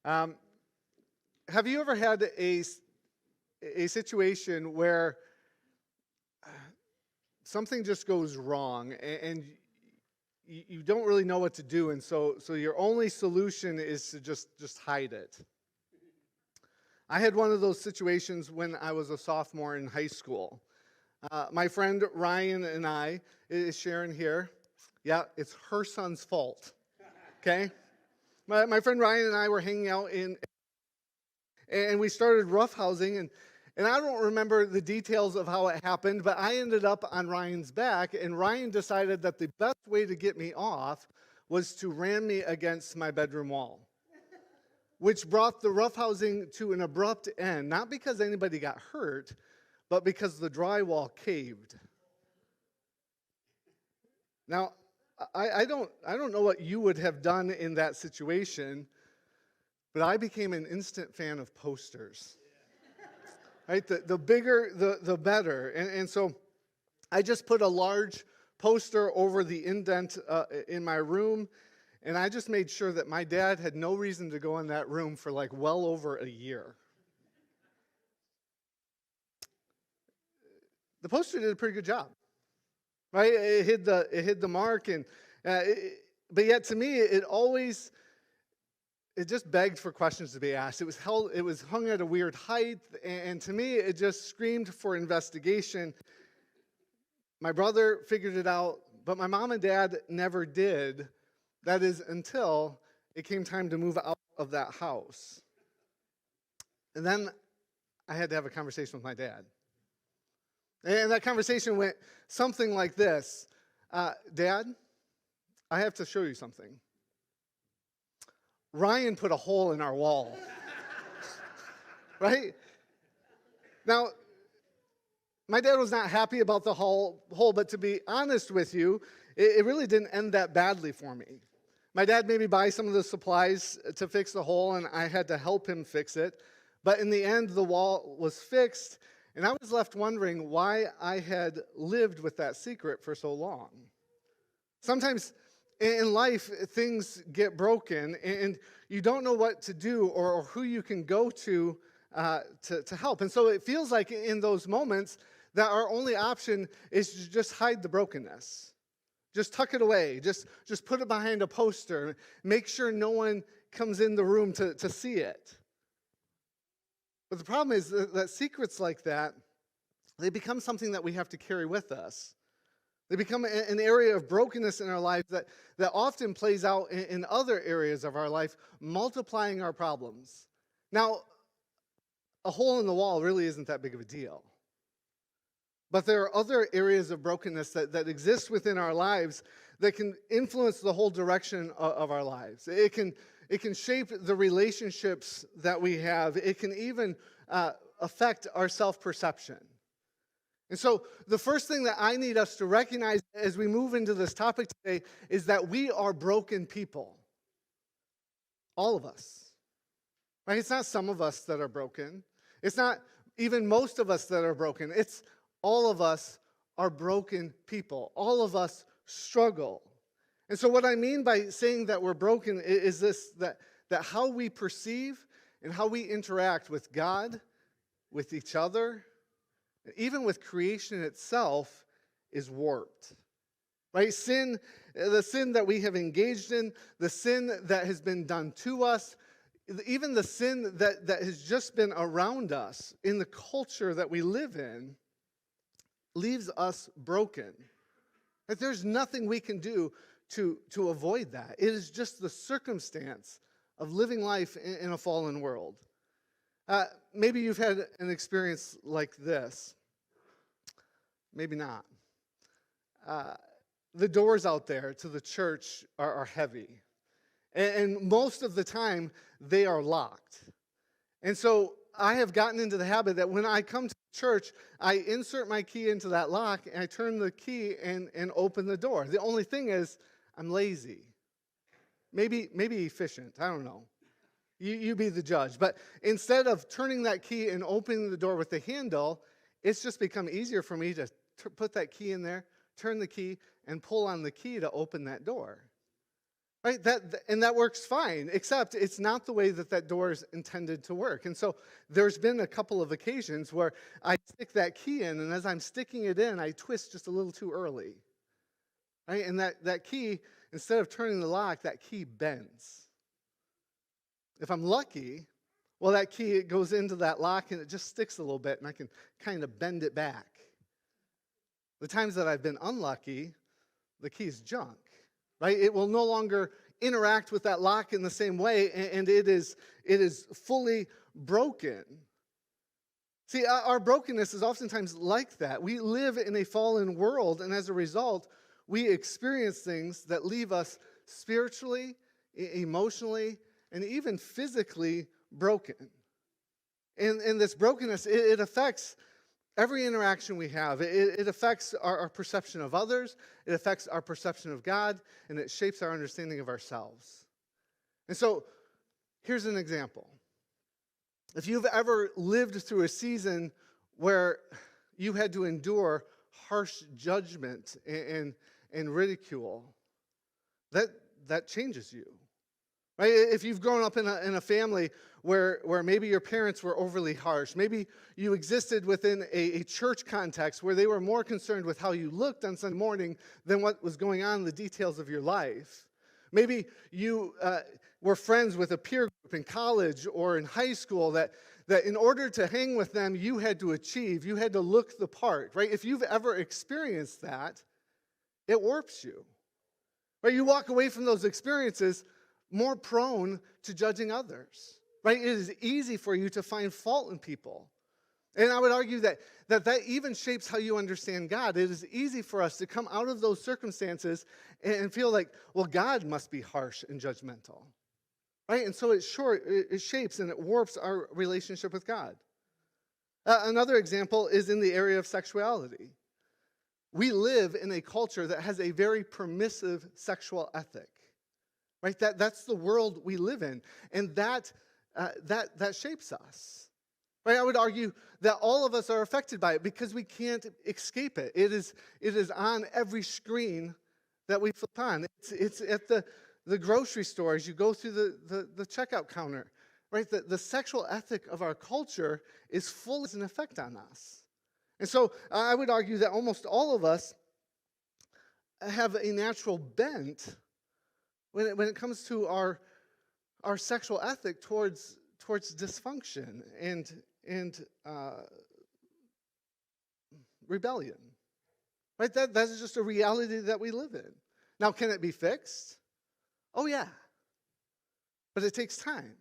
Um, have you ever had a situation where something just goes wrong and you don't really know what to do, and so your only solution is to just hide it? I had one of those situations when I was a sophomore in high school. My friend Ryan and I, is Sharon here? Yeah, it's her son's fault. Okay? My friend Ryan and I were hanging out and we started roughhousing, and I don't remember the details of how it happened, but I ended up on Ryan's back, and Ryan decided that the best way to get me off was to ram me against my bedroom wall, which brought the roughhousing to an abrupt end, not because anybody got hurt, but because the drywall caved. Now, I don't know what you would have done in that situation, but I became an instant fan of posters. Right? The bigger, the better. And so I just put a large poster over the indent in my room, and I just made sure that my dad had no reason to go in that room for like well over a year. The poster did a pretty good job, right? It hid the mark, and but yet to me, it just begged for questions to be asked. It was hung at a weird height, and to me, it just screamed for investigation. My brother figured it out, but my mom and dad never did. That is until it came time to move out of that house. And then I had to have a conversation with my dad. And that conversation went something like this. Dad, I have to show you something. Ryan put a hole in our wall. Right? Now, my dad was not happy about the hole, but to be honest with you, it really didn't end that badly for me. My dad made me buy some of the supplies to fix the hole, and I had to help him fix it. But in the end, the wall was fixed, and I was left wondering why I had lived with that secret for so long. Sometimes in life, things get broken, and you don't know what to do or who you can go to help. And so it feels like in those moments that our only option is to just hide the brokenness. Just tuck it away. Just put it behind a poster. Make sure no one comes in the room to see it. But the problem is that secrets like that, they become something that we have to carry with us. They become an area of brokenness in our life that often plays out in other areas of our life, multiplying our problems. Now, a hole in the wall really isn't that big of a deal. But there are other areas of brokenness that exist within our lives that can influence the whole direction of our lives. It can shape the relationships that we have. It can even affect our self-perception. And so the first thing that I need us to recognize as we move into this topic today is that we are broken people. All of us. Right? It's not some of us that are broken. It's not even most of us that are broken. It's all of us are broken people. All of us struggle. And so what I mean by saying that we're broken is this, that how we perceive and how we interact with God, with each other, even with creation itself, is warped. Right? The sin that we have engaged in, the sin that has been done to us, even the sin that has just been around us in the culture that we live in, leaves us broken. That there's nothing we can do to avoid that. It is just the circumstance of living life in a fallen world. Maybe you've had an experience like this. Maybe not. The doors out there to the church are heavy. And most of the time, they are locked. And so I have gotten into the habit that when I come to church, I insert my key into that lock, and I turn the key and open the door. The only thing is, I'm lazy. Maybe efficient. I don't know. You be the judge. But instead of turning that key and opening the door with the handle, it's just become easier for me to put that key in there, turn the key, and pull on the key to open that door. right? And that works fine, except it's not the way that that door is intended to work. And so there's been a couple of occasions where I stick that key in, and as I'm sticking it in, I twist just a little too early, right? And that key, instead of turning the lock, that key bends. If I'm lucky, well, that key, it goes into that lock and it just sticks a little bit, and I can kind of bend it back. The times that I've been unlucky, the key's junk, right? It will no longer interact with that lock in the same way, and it is fully broken. See, our brokenness is oftentimes like that. We live in a fallen world, and as a result, we experience things that leave us spiritually, emotionally, and even physically broken. And this brokenness, it affects every interaction we have. It affects our perception of others, it affects our perception of God, and it shapes our understanding of ourselves. And so, here's an example. If you've ever lived through a season where you had to endure harsh judgment and ridicule, that changes you. Right? If you've grown up in a family where maybe your parents were overly harsh, maybe you existed within a church context where they were more concerned with how you looked on Sunday morning than what was going on in the details of your life. Maybe you were friends with a peer group in college or in high school that in order to hang with them, you had to achieve, you had to look the part, right? If you've ever experienced that, it warps you. Right? You walk away from those experiences more prone to judging others, right? It is easy for you to find fault in people. And I would argue that even shapes how you understand God. It is easy for us to come out of those circumstances and feel like, well, God must be harsh and judgmental, right? And so it shapes and it warps our relationship with God. Another example is in the area of sexuality. We live in a culture that has a very permissive sexual ethic. Right, that's the world we live in, and that shapes us. Right, I would argue that all of us are affected by it because we can't escape it. It is on every screen that we flip on. It's at the grocery store as you go through the checkout counter. Right, the sexual ethic of our culture is full as an effect on us, and so I would argue that almost all of us have a natural bent when it comes to our sexual ethic towards dysfunction and rebellion, right? That is just a reality that we live in. Now, can it be fixed? Oh yeah, but it takes time,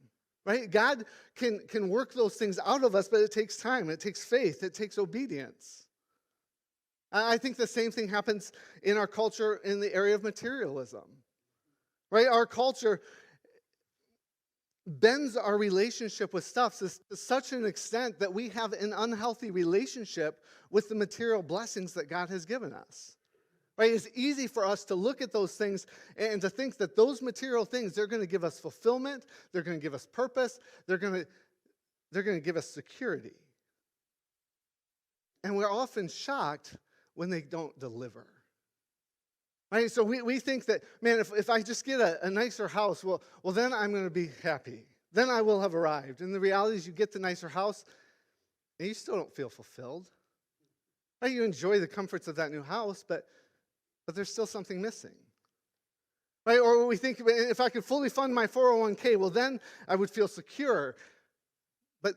right? God can work those things out of us, but it takes time. It takes faith. It takes obedience. I think the same thing happens in our culture in the area of materialism. Right? Our culture bends our relationship with stuff to such an extent that we have an unhealthy relationship with the material blessings that God has given us. Right? It's easy for us to look at those things and to think that those material things, they're going to give us fulfillment, they're going to give us purpose, they're going to give us security. And we're often shocked when they don't deliver. Right? So we think that, man, if I just get a nicer house, well, then I'm going to be happy. Then I will have arrived. And the reality is you get the nicer house, and you still don't feel fulfilled. Right? You enjoy the comforts of that new house, but there's still something missing. Right? Or we think, if I could fully fund my 401k, well, then I would feel secure. But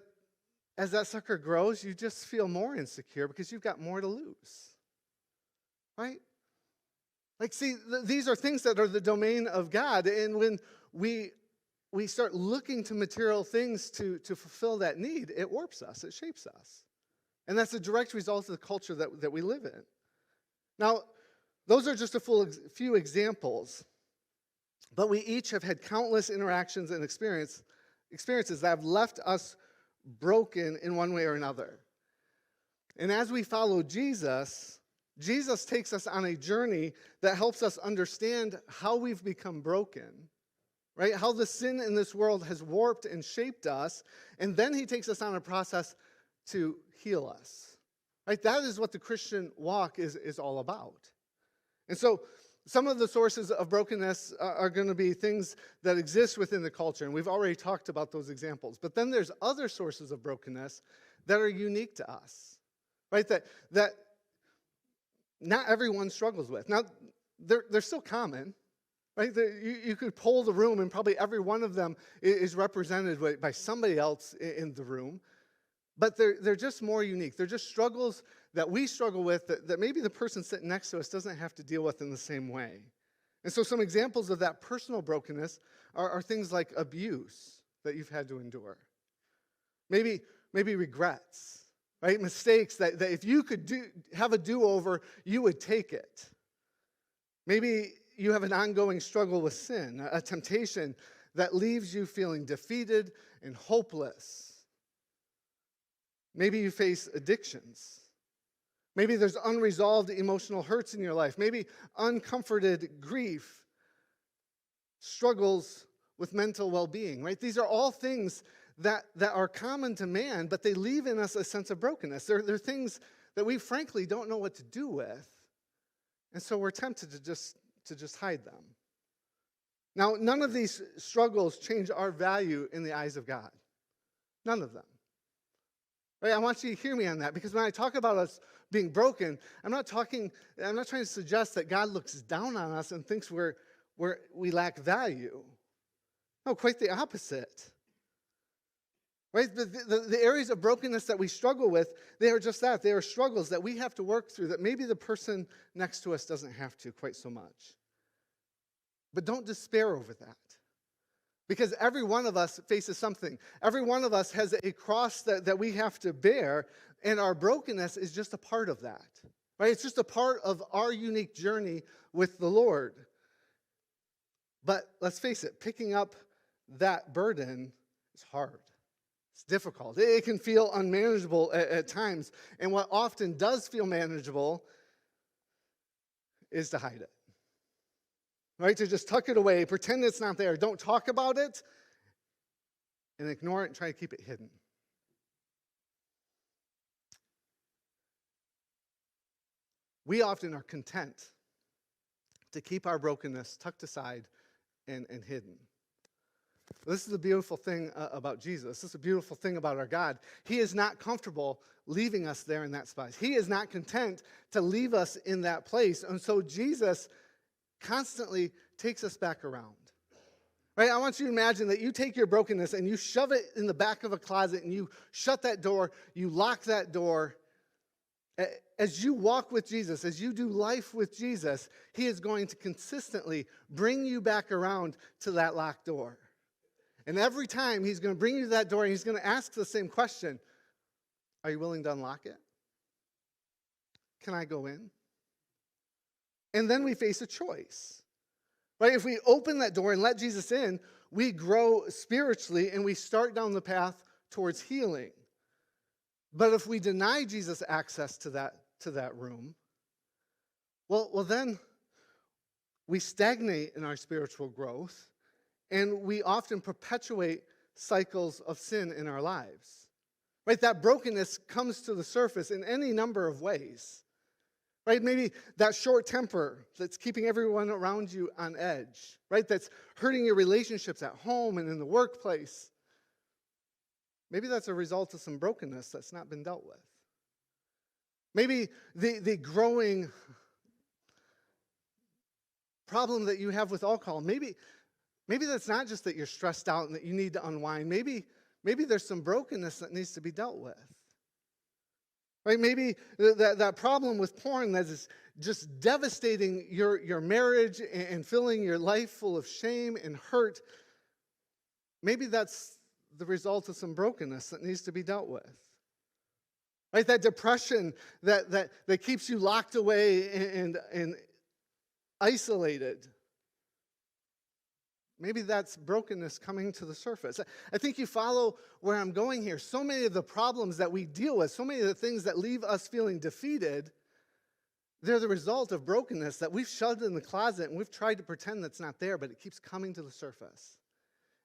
as that sucker grows, you just feel more insecure because you've got more to lose. Right? Like, see, these are things that are the domain of God, and when we start looking to material things to fulfill that need, it warps us, it shapes us. And that's a direct result of the culture that we live in. Now, those are just a few examples, but we each have had countless interactions and experiences that have left us broken in one way or another. And as we follow Jesus takes us on a journey that helps us understand how we've become broken, right? How the sin in this world has warped and shaped us, and then he takes us on a process to heal us, right? That is what the Christian walk is all about. And so Some of the sources of brokenness are going to be things that exist within the culture, and we've already talked about those examples. But then there's other sources of brokenness that are unique to us, right? That not everyone struggles with. Now, they're still common, right? You could poll the room, and probably every one of them is represented by somebody else in the room. But they're just more unique. They're just struggles that we struggle with that maybe the person sitting next to us doesn't have to deal with in the same way. And so some examples of that personal brokenness are things like abuse that you've had to endure. Maybe regrets, right? Mistakes that if you could have a do-over, you would take it. Maybe you have an ongoing struggle with sin, a temptation that leaves you feeling defeated and hopeless. Maybe you face addictions. Maybe there's unresolved emotional hurts in your life. Maybe uncomforted grief, struggles with mental well-being, right? These are all things that are common to man, but they leave in us a sense of brokenness. They're things that we frankly don't know what to do with, and so we're tempted to just hide them. Now, none of these struggles change our value in the eyes of God. None of them. Right, I want you to hear me on that, because when I talk about us being broken, I'm not trying to suggest that God looks down on us and thinks we lack value. No, quite the opposite. Right? The areas of brokenness that we struggle with, they are just that. They are struggles that we have to work through that maybe the person next to us doesn't have to quite so much. But don't despair over that. Because every one of us faces something. Every one of us has a cross that we have to bear, and our brokenness is just a part of that. Right? It's just a part of our unique journey with the Lord. But let's face it, picking up that burden is hard. It's difficult. It can feel unmanageable at times. And what often does feel manageable is to hide it. Right? To just tuck it away, pretend it's not there. Don't talk about it, and ignore it and try to keep it hidden. We often are content to keep our brokenness tucked aside and hidden. This is the beautiful thing about Jesus. This is the beautiful thing about our God. He is not comfortable leaving us there in that spot. He is not content to leave us in that place. And so Jesus constantly takes us back around. Right? I want you to imagine that you take your brokenness and you shove it in the back of a closet and you shut that door, you lock that door. As you walk with Jesus, as you do life with Jesus, He is going to consistently bring you back around to that locked door. And every time He's going to bring you to that door and He's going to ask the same question: are you willing to unlock it? Can I go in? And then we face a choice, right? If we open that door and let Jesus in, we grow spiritually and we start down the path towards healing. But if we deny Jesus access to that room, well, then we stagnate in our spiritual growth, and we often perpetuate cycles of sin in our lives. Right? That brokenness comes to the surface in any number of ways. Right? Maybe that short temper that's keeping everyone around you on edge, right? That's hurting your relationships at home and in the workplace. Maybe that's a result of some brokenness that's not been dealt with. Maybe the growing problem that you have with alcohol, maybe that's not just that you're stressed out and that you need to unwind. Maybe there's some brokenness that needs to be dealt with. Right? Maybe that problem with porn that is just devastating your marriage and filling your life full of shame and hurt. Maybe that's the result of some brokenness that needs to be dealt with. Right? That depression that keeps you locked away and isolated. Maybe that's brokenness coming to the surface. I think you follow where I'm going here. So many of the problems that we deal with, so many of the things that leave us feeling defeated, they're the result of brokenness that we've shoved in the closet and we've tried to pretend that's not there, but it keeps coming to the surface.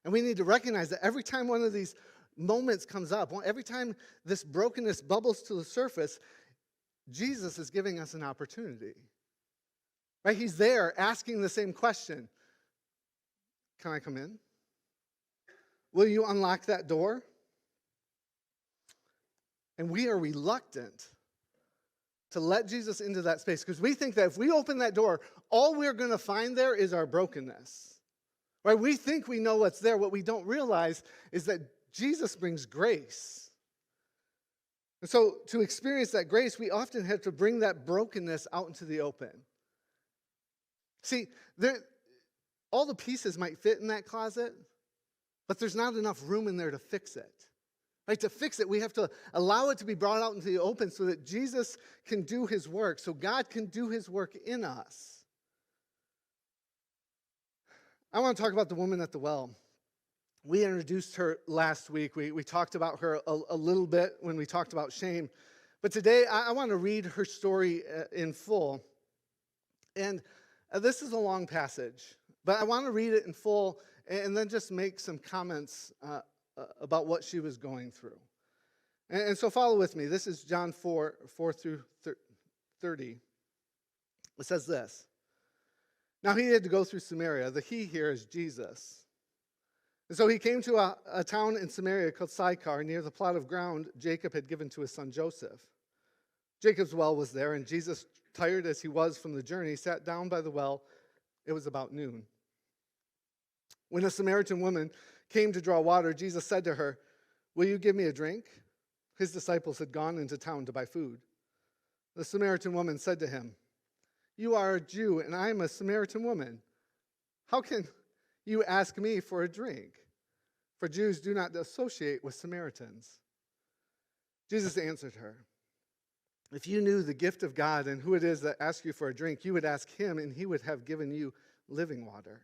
And we need to recognize that every time one of these moments comes up, every time this brokenness bubbles to the surface, Jesus is giving us an opportunity. Right? He's there asking the same question. Can I come in? Will you unlock that door? And we are reluctant to let Jesus into that space because we think that if we open that door, all we're going to find there is our brokenness. Right? We think we know what's there. What we don't realize is that Jesus brings grace. And so to experience that grace, we often have to bring that brokenness out into the open. See, all the pieces might fit in that closet, but there's not enough room in there to fix it. Right? To fix it, we have to allow it to be brought out into the open so that Jesus can do his work, so God can do his work in us. I want to talk about the woman at the well. We introduced her last week. We talked about her a little bit when we talked about shame. But today, I want to read her story in full. And this is a long passage, but I want to read it in full and then just make some comments about what she was going through. And so follow with me. This is John 4 through 30. It says this. Now he had to go through Samaria. The he here is Jesus. And so he came to a town in Samaria called Sychar, near the plot of ground Jacob had given to his son Joseph. Jacob's well was there, and Jesus, tired as he was from the journey, sat down by the well. It was about noon. When a Samaritan woman came to draw water, Jesus said to her, "Will you give me a drink?" His disciples had gone into town to buy food. The Samaritan woman said to him, "You are a Jew, and I am a Samaritan woman. How can you ask me for a drink?" For Jews do not associate with Samaritans. Jesus answered her, "If you knew the gift of God and who it is that asks you for a drink, you would ask him, and he would have given you living water."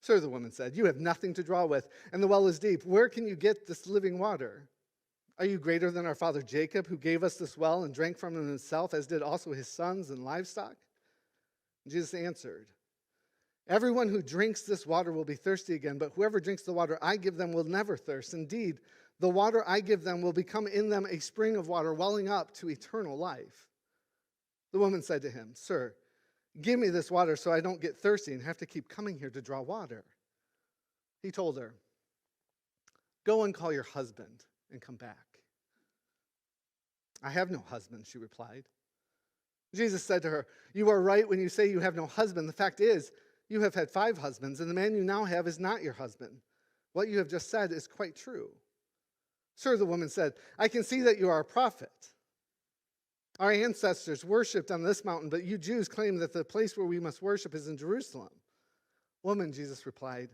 "Sir," the woman said, "you have nothing to draw with, and the well is deep. Where can you get this living water? Are you greater than our father Jacob, who gave us this well and drank from it himself, as did also his sons and livestock?" And Jesus answered, "Everyone who drinks this water will be thirsty again, but whoever drinks the water I give them will never thirst. Indeed, the water I give them will become in them a spring of water welling up to eternal life." The woman said to him, "Sir, give me this water so I don't get thirsty and have to keep coming here to draw water." He told her, "Go and call your husband and come back." "I have no husband," she replied. Jesus said to her, "You are right when you say you have no husband. The fact is, you have had 5 husbands, and the man you now have is not your husband. What you have just said is quite true." "Sir," the woman said, "I can see that you are a prophet. Our ancestors worshipped on this mountain, but you Jews claim that the place where we must worship is in Jerusalem." "Woman," Jesus replied,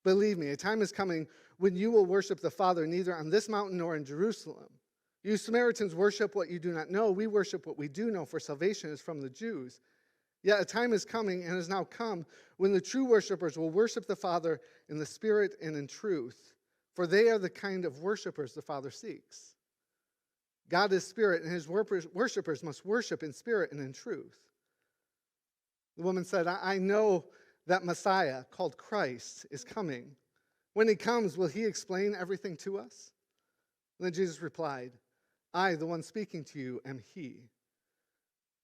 "believe me, a time is coming when you will worship the Father neither on this mountain nor in Jerusalem. You Samaritans worship what you do not know. We worship what we do know, for salvation is from the Jews. Yet a time is coming and has now come when the true worshipers will worship the Father in the Spirit and in truth, for they are the kind of worshipers the Father seeks. God is spirit, and his worshipers must worship in spirit and in truth." The woman said, I know that Messiah, called Christ, is coming. When he comes, will he explain everything to us?" And then Jesus replied, "I, the one speaking to you, am he."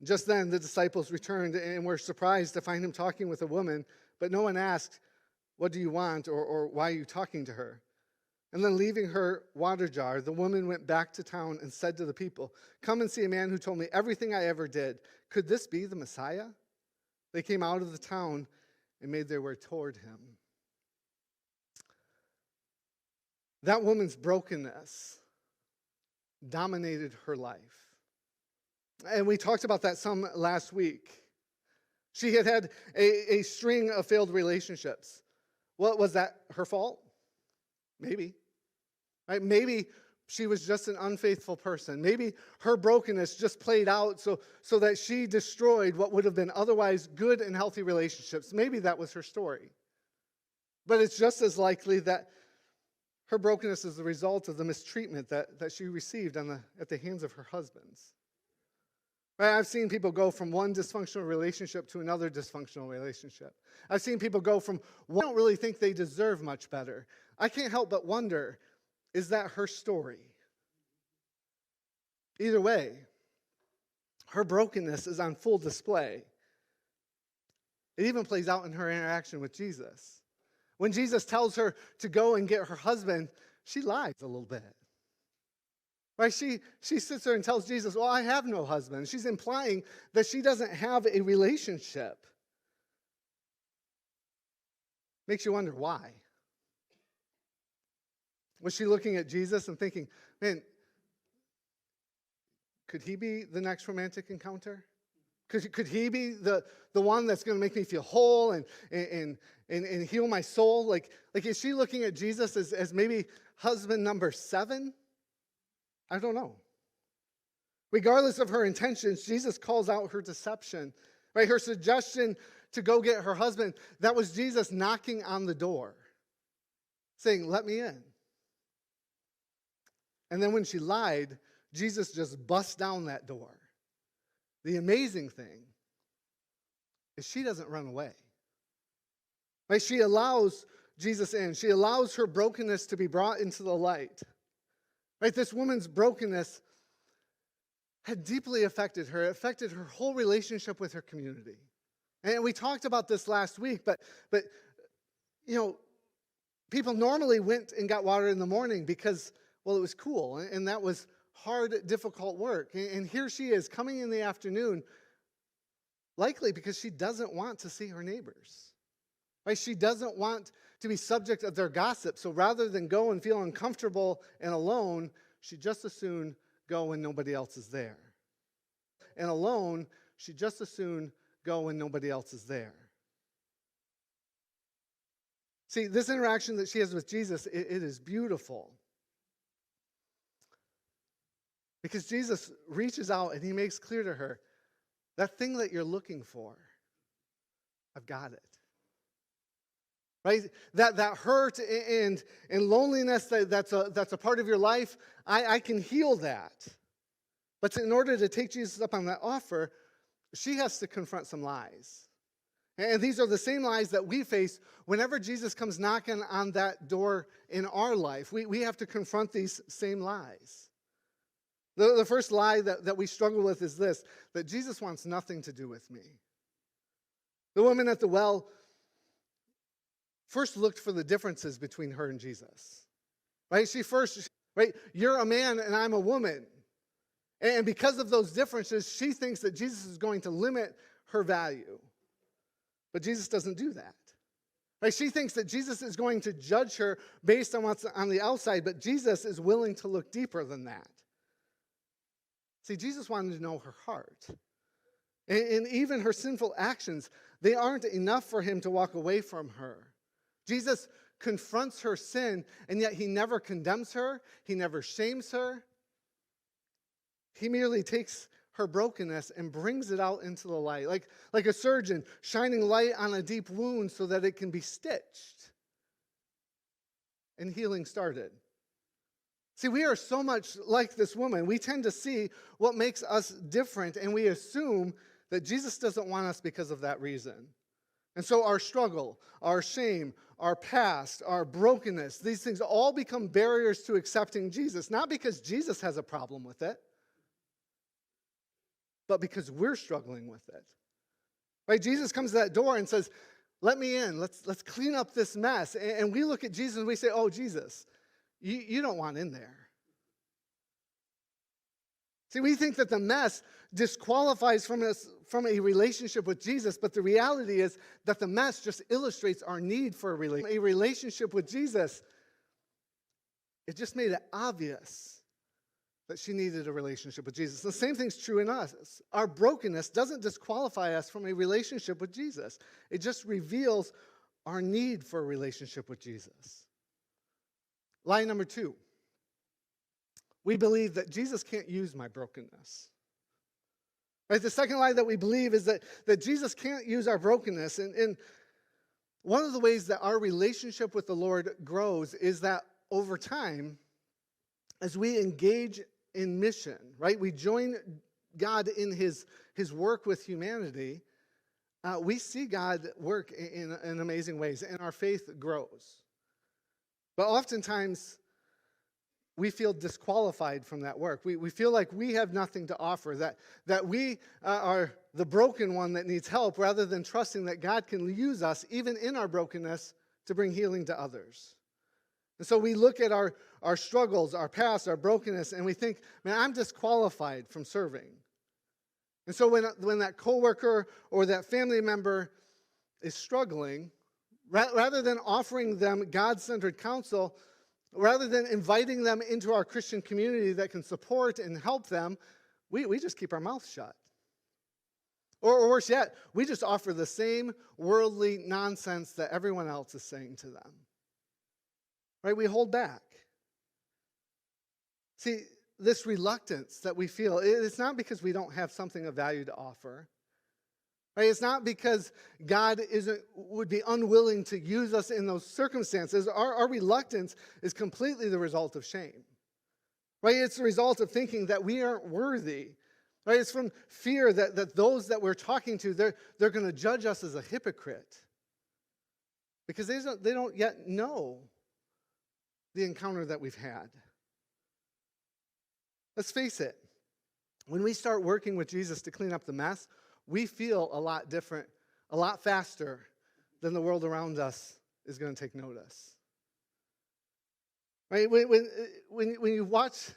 Just then the disciples returned and were surprised to find him talking with a woman, but no one asked, "What do you want?" or "Why are you talking to her?" And then leaving her water jar, the woman went back to town and said to the people, "Come and see a man who told me everything I ever did. Could this be the Messiah?" They came out of the town and made their way toward him. That woman's brokenness dominated her life. And we talked about that some last week. She had had a string of failed relationships. What was that her fault? Maybe. Right? Maybe she was just an unfaithful person. Maybe her brokenness just played out so that she destroyed what would have been otherwise good and healthy relationships. Maybe that was her story. But it's just as likely that her brokenness is the result of the mistreatment that she received at the hands of her husbands. Right? I've seen people go from one dysfunctional relationship to another dysfunctional relationship. I've seen people go from one, I don't really think they deserve much better. I can't help but wonder, is that her story? Either way, her brokenness is on full display. It even plays out in her interaction with Jesus. When Jesus tells her to go and get her husband, she lies a little bit. Right? She sits there and tells Jesus, well, I have no husband. She's implying that she doesn't have a relationship. Makes you wonder why. Was she looking at Jesus and thinking, man, could he be the next romantic encounter? Could he be the one that's going to make me feel whole and heal my soul? Like is she looking at Jesus as maybe husband number 7? I don't know. Regardless of her intentions, Jesus calls out her deception. Right? Her suggestion to go get her husband, that was Jesus knocking on the door, saying, let me in. And then when she lied, Jesus just bust down that door. The amazing thing is she doesn't run away. Right? She allows Jesus in. She allows her brokenness to be brought into the light. Right? This woman's brokenness had deeply affected her. It affected her whole relationship with her community. And we talked about this last week, but you know, people normally went and got water in the morning because, well, it was cool, and that was hard, difficult work. And here she is coming in the afternoon, likely because she doesn't want to see her neighbors. Right? She doesn't want to be subject of their gossip. So rather than go and feel uncomfortable and alone, she'd just as soon go when nobody else is there. And alone, she'd just as soon go when nobody else is there. See, this interaction that she has with Jesus, it is beautiful. Because Jesus reaches out and he makes clear to her, that thing that you're looking for, I've got it. Right? That hurt and loneliness that's a part of your life, I can heal that. But in order to take Jesus up on that offer, she has to confront some lies. And these are the same lies that we face whenever Jesus comes knocking on that door in our life. We have to confront these same lies. The first lie that we struggle with is this, that Jesus wants nothing to do with me. The woman at the well first looked for the differences between her and Jesus. Right? Right? You're a man and I'm a woman. And because of those differences, she thinks that Jesus is going to limit her value. But Jesus doesn't do that. Right? She thinks that Jesus is going to judge her based on what's on the outside, but Jesus is willing to look deeper than that. See, Jesus wanted to know her heart. And even her sinful actions, they aren't enough for him to walk away from her. Jesus confronts her sin, and yet he never condemns her. He never shames her. He merely takes her brokenness and brings it out into the light, like a surgeon shining light on a deep wound so that it can be stitched. And healing started. See, we are so much like this woman. We tend to see what makes us different, and we assume that Jesus doesn't want us because of that reason. And so our struggle, our shame, our past, our brokenness, these things all become barriers to accepting Jesus, not because Jesus has a problem with it, but because we're struggling with it. Right? Jesus comes to that door and says, let me in. Let's clean up this mess. And we look at Jesus and we say, oh, Jesus, you don't want in there. See, we think that the mess disqualifies from us from a relationship with Jesus, but the reality is that the mess just illustrates our need for a relationship with Jesus. It just made it obvious that she needed a relationship with Jesus. The same thing's true in us. Our brokenness doesn't disqualify us from a relationship with Jesus. It just reveals our need for a relationship with Jesus. Lie number 2. We believe that Jesus can't use my brokenness. Right? The second lie that we believe is that Jesus can't use our brokenness. And one of the ways that our relationship with the Lord grows is that over time, as we engage in mission, right? We join God in his work with humanity. We see God work in amazing ways, and our faith grows. But oftentimes, we feel disqualified from that work. We feel like we have nothing to offer, that we are the broken one that needs help, rather than trusting that God can use us, even in our brokenness, to bring healing to others. And so we look at our struggles, our past, our brokenness, and we think, man, I'm disqualified from serving. And so when that coworker or that family member is struggling, rather than offering them God-centered counsel, rather than inviting them into our Christian community that can support and help them, we just keep our mouths shut. Or worse yet, we just offer the same worldly nonsense that everyone else is saying to them. Right? We hold back. See, this reluctance that we feel, it's not because we don't have something of value to offer. Right? It's not because God would be unwilling to use us in those circumstances. Our reluctance is completely the result of shame. Right? It's the result of thinking that we aren't worthy. Right? It's from fear that those that we're talking to, they're going to judge us as a hypocrite. Because they don't yet know the encounter that we've had. Let's face it. When we start working with Jesus to clean up the mess, we feel a lot different, a lot faster than the world around us is going to take notice. Right? When you watch,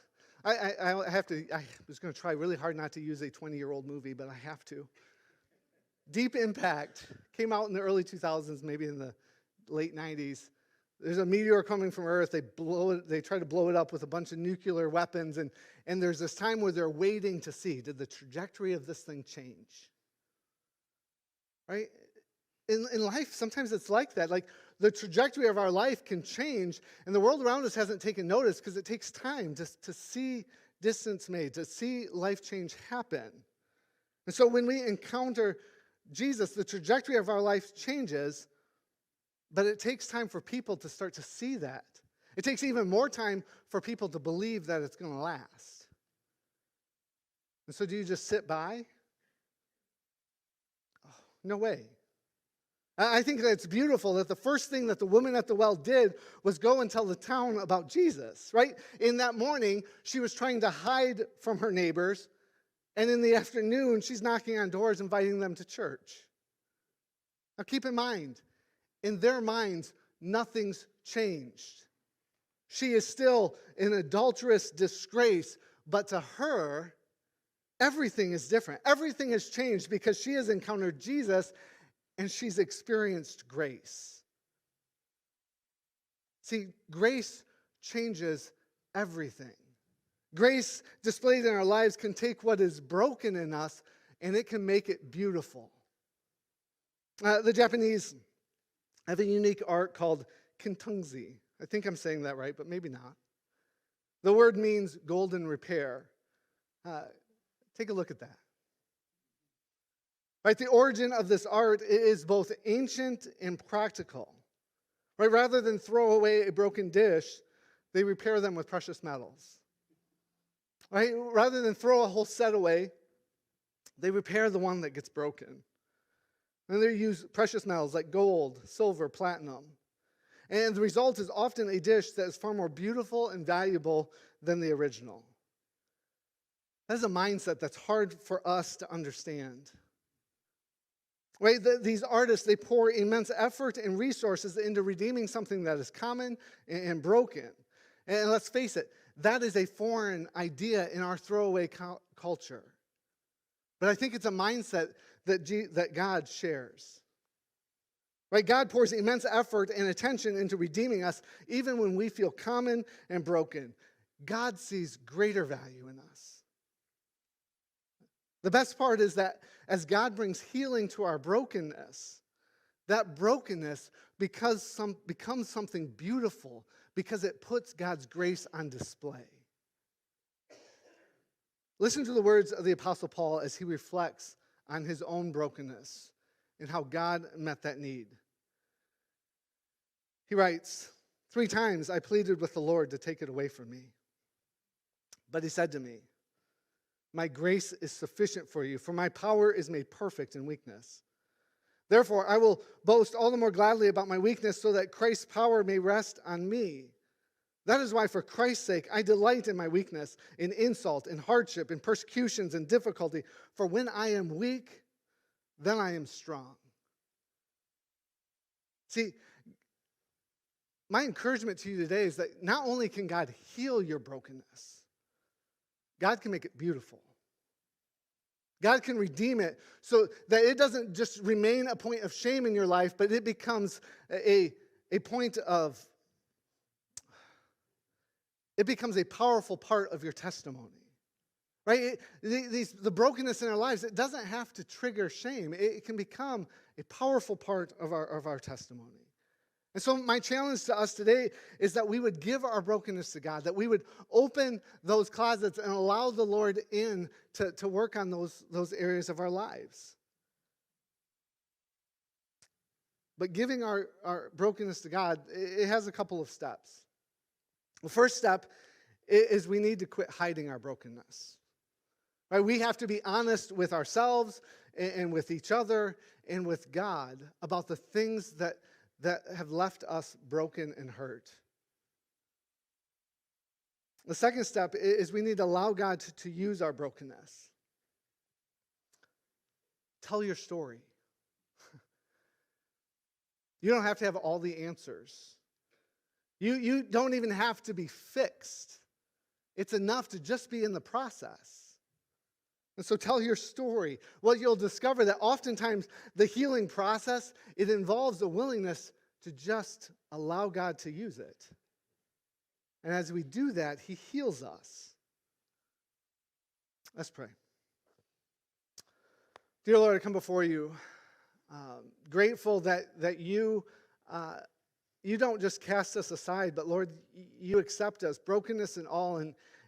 I was going to try really hard not to use a 20-year-old movie, but I have to. Deep Impact came out in the early 2000s, maybe in the late 90s. There's a meteor coming from Earth. They try to blow it up with a bunch of nuclear weapons, and there's this time where they're waiting to see, did the trajectory of this thing change? Right? In life, sometimes it's like that. Like, the trajectory of our life can change, and the world around us hasn't taken notice because it takes time to see distance made, to see life change happen. And so when we encounter Jesus, the trajectory of our life changes, but it takes time for people to start to see that. It takes even more time for people to believe that it's going to last. And so do you just sit by? Oh, no way. I think that it's beautiful that the first thing that the woman at the well did was go and tell the town about Jesus, right? In that morning, she was trying to hide from her neighbors, and in the afternoon, she's knocking on doors, inviting them to church. Now keep in mind, in their minds, nothing's changed. She is still an adulterous disgrace, but to her, everything is different. Everything has changed because she has encountered Jesus and she's experienced grace. See, grace changes everything. Grace displayed in our lives can take what is broken in us and it can make it beautiful. The Japanese have a unique art called kintungzi. I think I'm saying that right, but maybe not. The word means golden repair. Take a look at that. Right, the origin of this art is both ancient and practical. Right, rather than throw away a broken dish, they repair them with precious metals. Right, rather than throw a whole set away, they repair the one that gets broken. And they use precious metals like gold, silver, platinum. And the result is often a dish that is far more beautiful and valuable than the original. That is a mindset that's hard for us to understand. Right? These artists, they pour immense effort and resources into redeeming something that is common and broken. And let's face it, that is a foreign idea in our throwaway culture. But I think it's a mindset that God shares. Right? God pours immense effort and attention into redeeming us, even when we feel common and broken. God sees greater value in us. The best part is that as God brings healing to our brokenness, that brokenness becomes something beautiful because it puts God's grace on display. Listen to the words of the Apostle Paul as he reflects on his own brokenness and how God met that need. He writes, 3 times I pleaded with the Lord to take it away from me. But he said to me, my grace is sufficient for you, for my power is made perfect in weakness. Therefore, I will boast all the more gladly about my weakness so that Christ's power may rest on me. That is why, for Christ's sake, I delight in my weakness, in insult, in hardship, in persecutions, and difficulty. For when I am weak, then I am strong. See, my encouragement to you today is that not only can God heal your brokenness, God can make it beautiful. God can redeem it so that it doesn't just remain a point of shame in your life, but it becomes a point of, it becomes a powerful part of your testimony. Right? The brokenness in our lives, it doesn't have to trigger shame. It can become a powerful part of our testimony. And so my challenge to us today is that we would give our brokenness to God, that we would open those closets and allow the Lord in to work on those areas of our lives. But giving our brokenness to God, it has a couple of steps. The first step is we need to quit hiding our brokenness. Right? We have to be honest with ourselves and with each other and with God about the things that have left us broken and hurt. The second step is we need to allow God to use our brokenness. Tell your story. You don't have to have all the answers. You don't even have to be fixed. It's enough to just be in the process. And so tell your story. Well, you'll discover that oftentimes the healing process, it involves a willingness to just allow God to use it. And as we do that, he heals us. Let's pray. Dear Lord, I come before you, grateful that you don't just cast us aside, but Lord, you accept us, brokenness and all,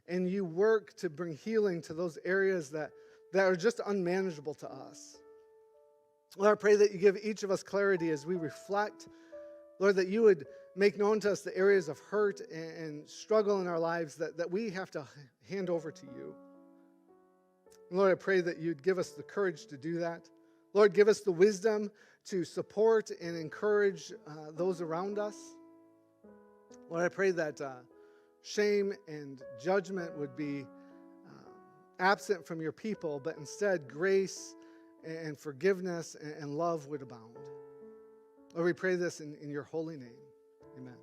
and you work to bring healing to those areas that are just unmanageable to us. Lord, I pray that you give each of us clarity as we reflect. Lord, that you would make known to us the areas of hurt and struggle in our lives that we have to hand over to you. And Lord, I pray that you'd give us the courage to do that. Lord, give us the wisdom to support and encourage those around us. Lord, I pray that shame and judgment would be absent from your people, but instead grace and forgiveness and love would abound. Lord, we pray this in your holy name. Amen.